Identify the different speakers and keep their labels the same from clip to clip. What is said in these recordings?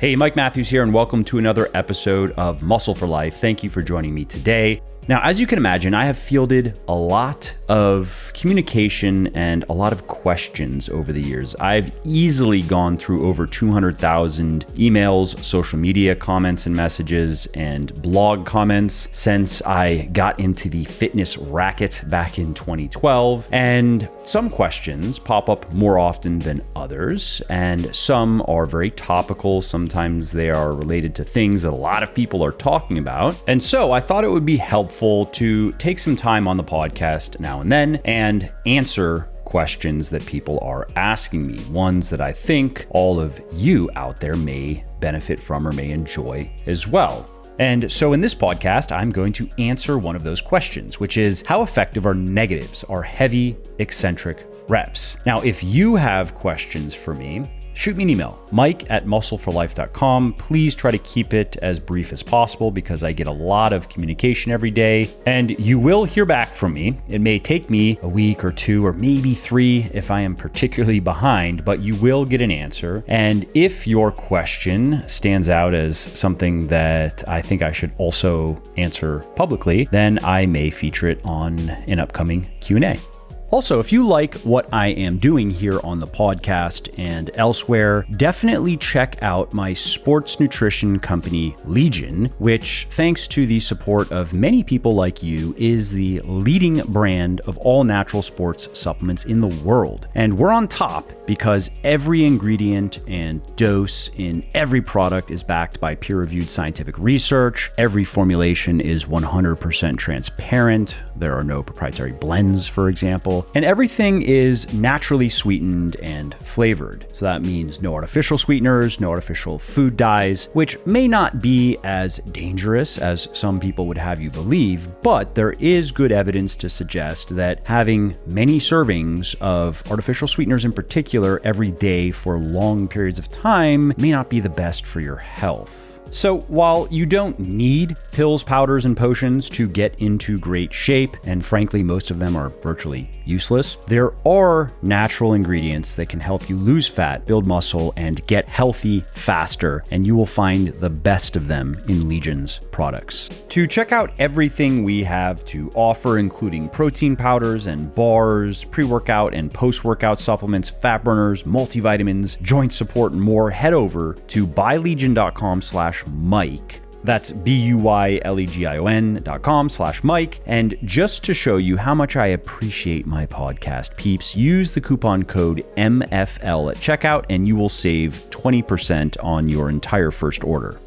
Speaker 1: Hey, Mike Matthews here, and welcome to another episode of Muscle for Life. Thank you for joining me today. Now, as you can imagine, I have fielded a lot of communication and a lot of questions over the years. I've easily gone through over 200,000 emails, social media comments and messages, and blog comments since I got into the fitness racket back in 2012. And some questions pop up more often than others, and some are very topical. Sometimes they are related to things that a lot of people are talking about. And so I thought it would be helpful to take some time on the podcast now and then and answer questions that people are asking me, ones that I think all of you out there may benefit from or may enjoy as well. And so in this podcast, I'm going to answer one of those questions, which is how effective are negatives, are heavy eccentric reps? Now, if you have questions for me, shoot me an email, mike@muscleforlife.com. Please try to keep it as brief as possible because I get a lot of communication every day, and you will hear back from me. It may take me a week or two or maybe 3 if I am particularly behind, but you will get an answer. And if your question stands out as something that I think I should also answer publicly, then I may feature it on an upcoming Q&A. Also, if you like what I am doing here on the podcast and elsewhere, definitely check out my sports nutrition company, Legion, which, thanks to the support of many people like you, is the leading brand of all natural sports supplements in the world. And we're on top because every ingredient and dose in every product is backed by peer-reviewed scientific research. Every formulation is 100% transparent. There are no proprietary blends, for example. And everything is naturally sweetened and flavored. So that means no artificial sweeteners, no artificial food dyes, which may not be as dangerous as some people would have you believe, but there is good evidence to suggest that having many servings of artificial sweeteners in particular every day for long periods of time may not be the best for your health. So while you don't need pills, powders, and potions to get into great shape, and frankly, most of them are virtually useless, there are natural ingredients that can help you lose fat, build muscle, and get healthy faster, and you will find the best of them in Legion's products. To check out everything we have to offer, including protein powders and bars, pre-workout and post-workout supplements, fat burners, multivitamins, joint support, and more, head over to buylegion.com/Mike. That's BUYLEGION.com/Mike. And just to show you how much I appreciate my podcast peeps, use the coupon code MFL at checkout and you will save 20% on your entire first order.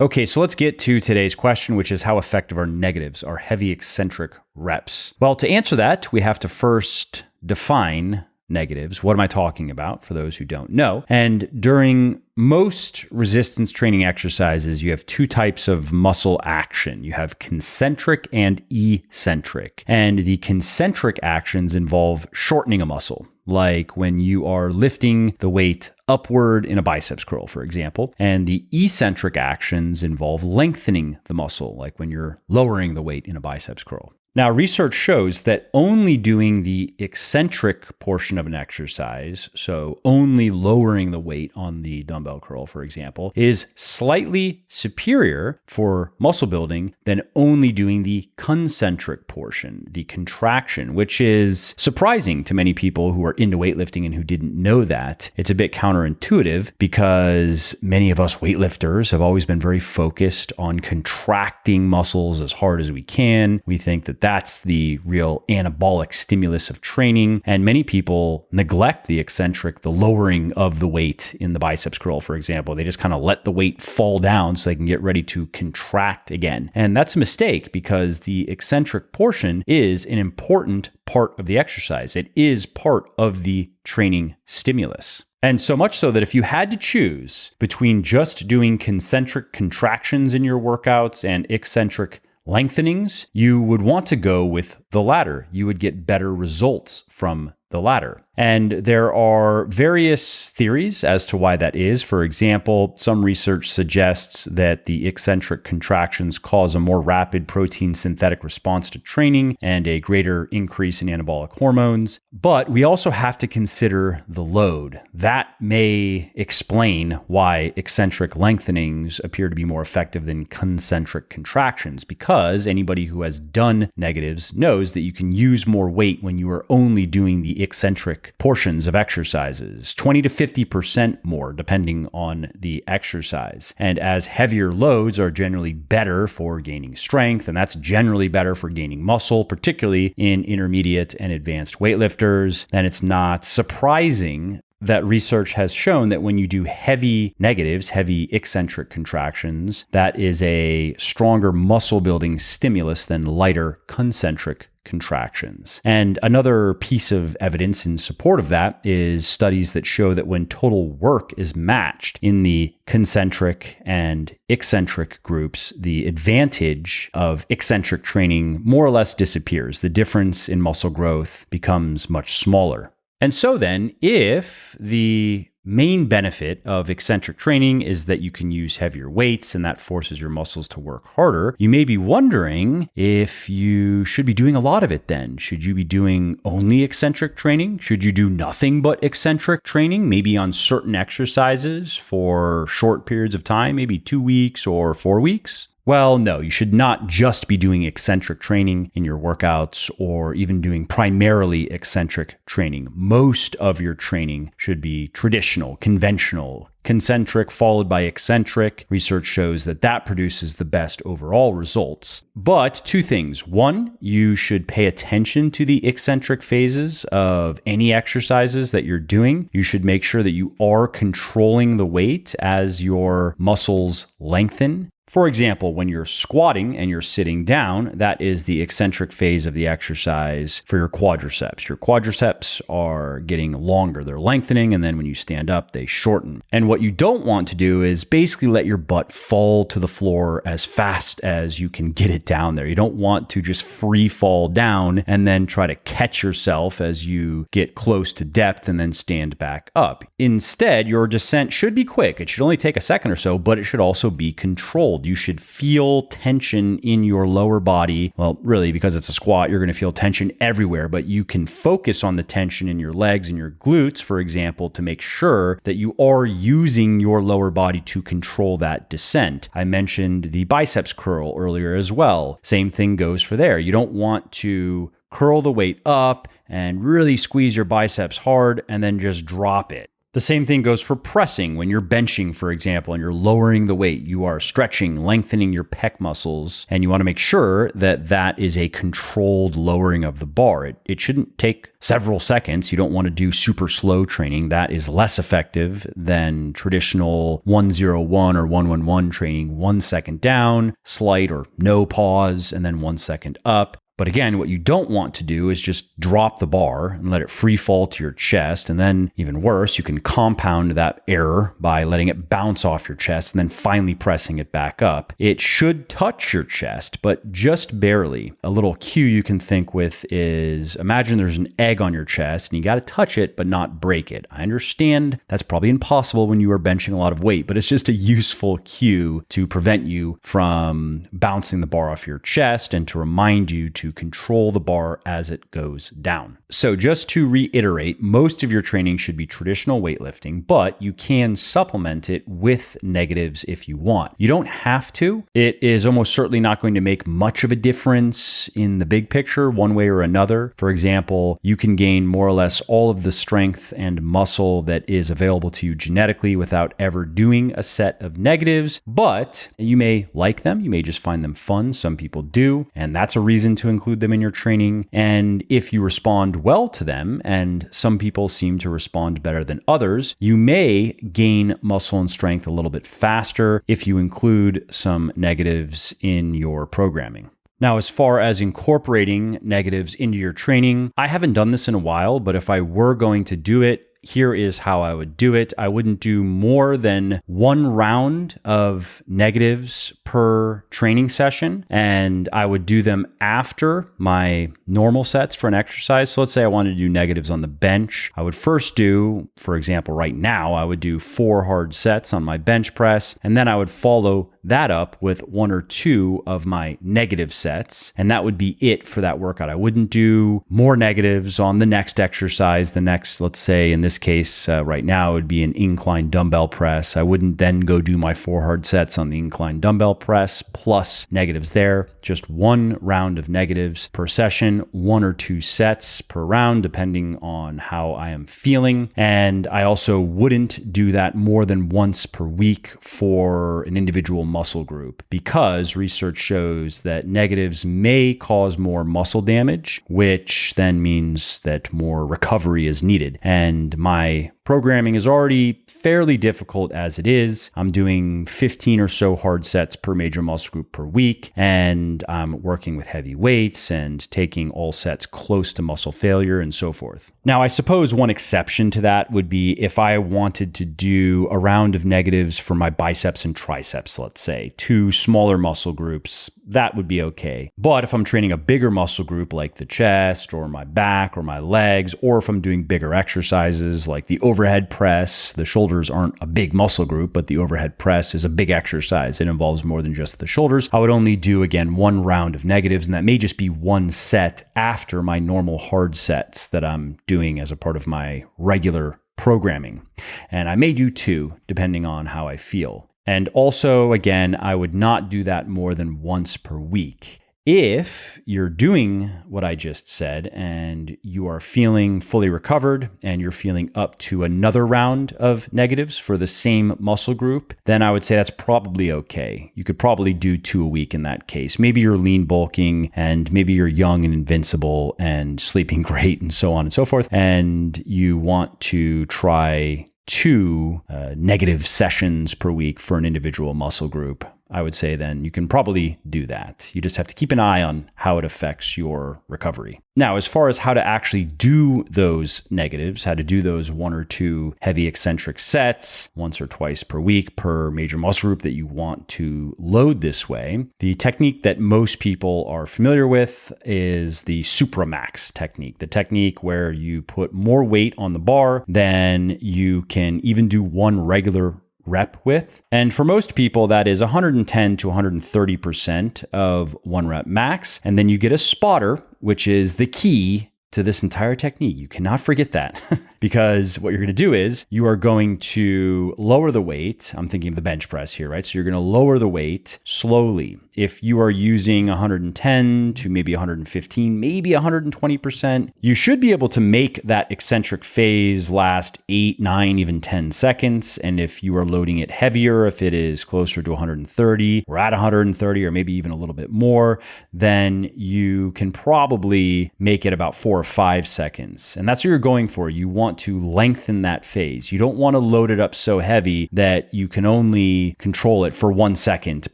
Speaker 1: Okay, so let's get to today's question, which is how effective are negatives, are heavy eccentric reps? Well, to answer that, we have to first define negatives. What am I talking about for those who don't know? And during most resistance training exercises, you have 2 types of muscle action. You have concentric and eccentric. And the concentric actions involve shortening a muscle, like when you are lifting the weight upward in a biceps curl, for example. And the eccentric actions involve lengthening the muscle, like when you're lowering the weight in a biceps curl. Now, research shows that only doing the eccentric portion of an exercise, so only lowering the weight on the dumbbell curl, for example, is slightly superior for muscle building than only doing the concentric portion, the contraction, which is surprising to many people who are into weightlifting and who didn't know that. It's a bit counterintuitive because many of us weightlifters have always been very focused on contracting muscles as hard as we can. We think that that's the real anabolic stimulus of training. And many people neglect the eccentric, the lowering of the weight in the biceps curl, for example. They just kind of let the weight fall down so they can get ready to contract again. And that's a mistake because the eccentric portion is an important part of the exercise. It is part of the training stimulus. And so much so that if you had to choose between just doing concentric contractions in your workouts and eccentric lengthenings, you would want to go with the latter. You would get better results from the latter. And there are various theories as to why that is. For example, some research suggests that the eccentric contractions cause a more rapid protein synthetic response to training and a greater increase in anabolic hormones. But we also have to consider the load. That may explain why eccentric lengthenings appear to be more effective than concentric contractions, because anybody who has done negatives knows that you can use more weight when you are only doing the eccentric portions of exercises, 20 to 50% more depending on the exercise. And as heavier loads are generally better for gaining strength, and that's generally better for gaining muscle, particularly in intermediate and advanced weightlifters, then it's not surprising that research has shown that when you do heavy negatives, heavy eccentric contractions, that is a stronger muscle building stimulus than lighter concentric contractions. And another piece of evidence in support of that is studies that show that when total work is matched in the concentric and eccentric groups, the advantage of eccentric training more or less disappears. The difference in muscle growth becomes much smaller. And so then, if the main benefit of eccentric training is that you can use heavier weights and that forces your muscles to work harder, you may be wondering if you should be doing a lot of it then. Should you be doing only eccentric training? Should you do nothing but eccentric training, maybe on certain exercises for short periods of time, maybe 2 weeks or 4 weeks? Well, no, you should not just be doing eccentric training in your workouts or even doing primarily eccentric training. Most of your training should be traditional, conventional, concentric followed by eccentric. Research shows that that produces the best overall results. But two things. One, you should pay attention to the eccentric phases of any exercises that you're doing. You should make sure that you are controlling the weight as your muscles lengthen. For example, when you're squatting and you're sitting down, that is the eccentric phase of the exercise for your quadriceps. Your quadriceps are getting longer, they're lengthening, and then when you stand up, they shorten. And what you don't want to do is basically let your butt fall to the floor as fast as you can get it down there. You don't want to just free fall down and then try to catch yourself as you get close to depth and then stand back up. Instead, your descent should be quick. It should only take a second or so, but it should also be controlled. You should feel tension in your lower body. Well, really, because it's a squat, you're going to feel tension everywhere, but you can focus on the tension in your legs and your glutes, for example, to make sure that you are using your lower body to control that descent. I mentioned the biceps curl earlier as well. Same thing goes for there. You don't want to curl the weight up and really squeeze your biceps hard and then just drop it. The same thing goes for pressing. When you're benching, for example, and you're lowering the weight, you are stretching, lengthening your pec muscles, and you want to make sure that that is a controlled lowering of the bar. It shouldn't take several seconds. You don't want to do super slow training. That is less effective than traditional 101 or 111 training. 1 second down, slight or no pause, and then 1 second up. But again, what you don't want to do is just drop the bar and let it free fall to your chest. And then even worse, you can compound that error by letting it bounce off your chest and then finally pressing it back up. It should touch your chest, but just barely. A little cue you can think with is imagine there's an egg on your chest and you got to touch it, but not break it. I understand that's probably impossible when you are benching a lot of weight, but it's just a useful cue to prevent you from bouncing the bar off your chest and to remind you to control the bar as it goes down. So just to reiterate, most of your training should be traditional weightlifting, but you can supplement it with negatives if you want. You don't have to. It is almost certainly not going to make much of a difference in the big picture one way or another. For example, you can gain more or less all of the strength and muscle that is available to you genetically without ever doing a set of negatives, but you may like them. You may just find them fun. Some people do, and that's a reason to include them in your training. And if you respond well to them, and some people seem to respond better than others, you may gain muscle and strength a little bit faster if you include some negatives in your programming. Now, as far as incorporating negatives into your training, I haven't done this in a while, but if I were going to do it, here is how I would do it. I wouldn't do more than one round of negatives per training session, and I would do them after my normal sets for an exercise. So let's say I wanted to do negatives on the bench. I would first do, for example, right now, I would do 4 hard sets on my bench press, and then I would follow that up with 1 or 2 of my negative sets, and that would be it for that workout. I wouldn't do more negatives on the next exercise, let's say in this case, right now it would be an incline dumbbell press. I wouldn't then go do my 4 hard sets on the incline dumbbell press plus negatives there. Just 1 round of negatives per session, 1 or 2 sets per round, depending on how I am feeling. And I also wouldn't do that more than once per week for an individual muscle group, because research shows that negatives may cause more muscle damage, which then means that more recovery is needed. And my programming is already fairly difficult as it is. I'm doing 15 or so hard sets per major muscle group per week, and I'm working with heavy weights and taking all sets close to muscle failure and so forth. Now, I suppose one exception to that would be if I wanted to do a round of negatives for my biceps and triceps, let's say, 2 smaller muscle groups, that would be okay. But if I'm training a bigger muscle group like the chest or my back or my legs, or if I'm doing bigger exercises like the overhead press, the shoulders aren't a big muscle group, but the overhead press is a big exercise. It involves more than just the shoulders. I would only do, again, 1 round of negatives, and that may just be 1 set after my normal hard sets that I'm doing as a part of my regular programming. And I may do 2, depending on how I feel. And also, again, I would not do that more than once per week. If you're doing what I just said and you are feeling fully recovered and you're feeling up to another round of negatives for the same muscle group, then I would say that's probably okay. You could probably do 2 a week in that case. Maybe you're lean bulking and maybe you're young and invincible and sleeping great and so on and so forth, and you want to try 2 negative sessions per week for an individual muscle group. I would say then you can probably do that. You just have to keep an eye on how it affects your recovery. Now, as far as how to actually do those negatives, how to do those 1 or 2 heavy eccentric sets once or twice per week per major muscle group that you want to load this way, the technique that most people are familiar with is the supramax technique, the technique where you put more weight on the bar than you can even do 1 regular rep with. And for most people, that is 110 to 130% of 1 rep max. And then you get a spotter, which is the key to this entire technique. You cannot forget that. Because what you're going to do is you are going to lower the weight. I'm thinking of the bench press here, right? So you're going to lower the weight slowly. If you are using 110 to maybe 115, maybe 120%, you should be able to make that eccentric phase last 8, 9, even 10 seconds. And if you are loading it heavier, if it is closer to 130 or at 130 or maybe even a little bit more, then you can probably make it about 4 or 5 seconds. And that's what you're going for. You want to lengthen that phase. You don't want to load it up so heavy that you can only control it for 1 second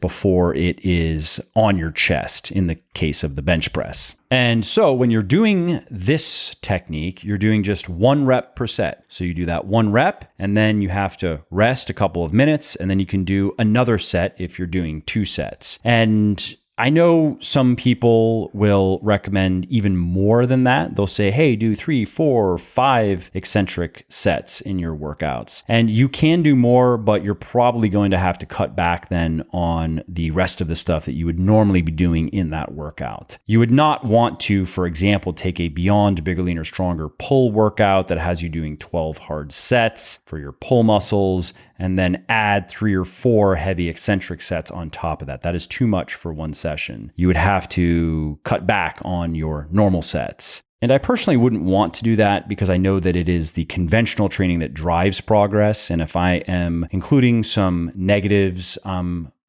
Speaker 1: before it is on your chest in the case of the bench press. And so when you're doing this technique, you're doing just 1 rep per set. So you do that 1 rep, and then you have to rest a couple of minutes, and then you can do another set if you're doing 2 sets. And I know some people will recommend even more than that. They'll say, hey, do 3, 4, 5 eccentric sets in your workouts. And you can do more, but you're probably going to have to cut back then on the rest of the stuff that you would normally be doing in that workout. You would not want to, for example, take a Beyond Bigger, Leaner, Stronger pull workout that has you doing 12 hard sets for your pull muscles and then add 3 or 4 heavy eccentric sets on top of that. That is too much for 1 session. You would have to cut back on your normal sets. And I personally wouldn't want to do that because I know that it is the conventional training that drives progress. And if I am including some negatives,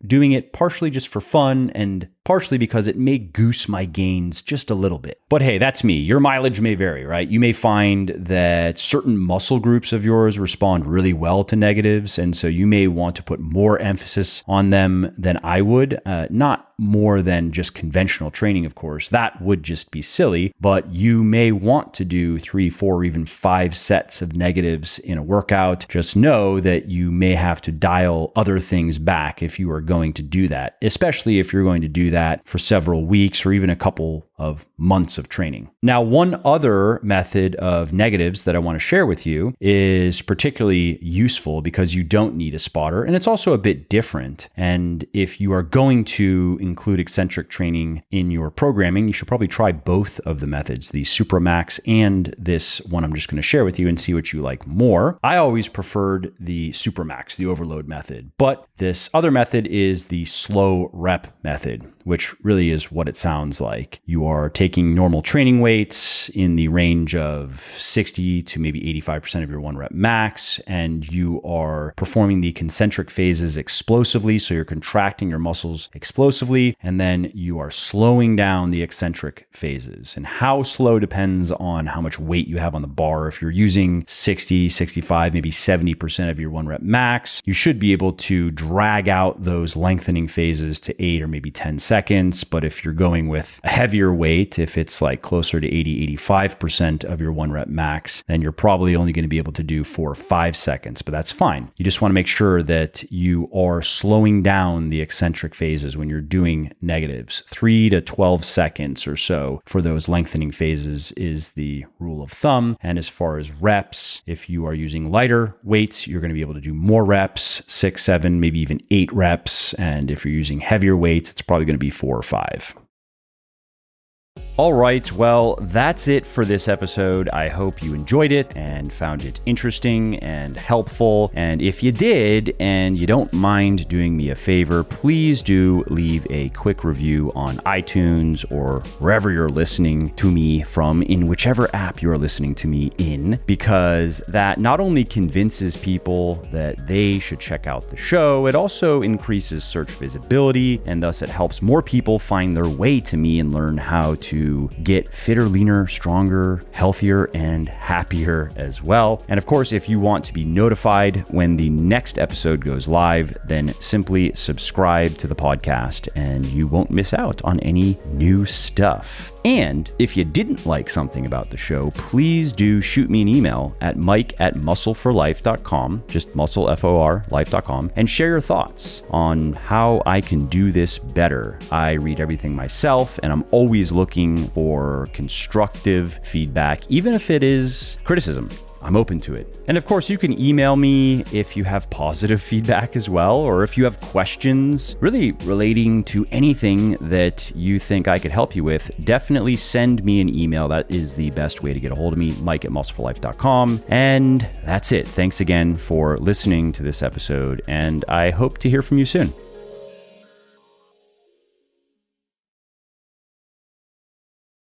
Speaker 1: doing it partially just for fun and partially because it may goose my gains just a little bit. But hey, that's me. Your mileage may vary, right? You may find that certain muscle groups of yours respond really well to negatives, and so you may want to put more emphasis on them than I would. Not more than just conventional training, of course. That would just be silly, but you may want to do 3, 4, or even 5 sets of negatives in a workout. Just know that you may have to dial other things back if you are going to do that, especially if you're going to do that for several weeks or even a couple of months of training. Now, one other method of negatives that I want to share with you is particularly useful because you don't need a spotter, and it's also a bit different. And if you are going to include eccentric training in your programming, you should probably try both of the methods, the Supramax and this one I'm just going to share with you, and see what you like more. I always preferred the Supramax, the overload method, but this other method is the slow rep method, which really is what it sounds like. You are taking normal training weights in the range of 60 to maybe 85% of your 1 rep max, and you are performing the concentric phases explosively. So you're contracting your muscles explosively, and then you are slowing down the eccentric phases. And how slow depends on how much weight you have on the bar. If you're using 60, 65, maybe 70% of your 1 rep max, you should be able to drag out those lengthening phases to 8 or maybe 10 seconds. But if you're going with a heavier weight, if it's like closer to 80, 85% of your 1 rep max, then you're probably only going to be able to do 4 or 5 seconds, but that's fine. You just want to make sure that you are slowing down the eccentric phases when you're doing negatives. 3 to 12 seconds or so for those lengthening phases is the rule of thumb. And as far as reps, if you are using lighter weights, you're going to be able to do more reps, 6, 7, maybe even 8 reps. And if you're using heavier weights, it's probably going to be 4 or 5. All right, well, that's it for this episode. I hope you enjoyed it and found it interesting and helpful. And if you did, and you don't mind doing me a favor, please do leave a quick review on iTunes or wherever you're listening to me from, in whichever app you're listening to me in, because that not only convinces people that they should check out the show, it also increases search visibility, and thus it helps more people find their way to me and learn how to get fitter, leaner, stronger, healthier, and happier as well. And of course, if you want to be notified when the next episode goes live, then simply subscribe to the podcast and you won't miss out on any new stuff. And if you didn't like something about the show, please do shoot me an email at mike@muscleforlife.com, just muscle, F-O-R, life.com, and share your thoughts on how I can do this better. I read everything myself, and I'm always looking for constructive feedback, even if it is criticism. I'm open to it. And of course, you can email me if you have positive feedback as well, or if you have questions really relating to anything that you think I could help you with, definitely send me an email. That is the best way to get a hold of me, mike@muscleforlife.com. And that's it. Thanks again for listening to this episode, and I hope to hear from you soon.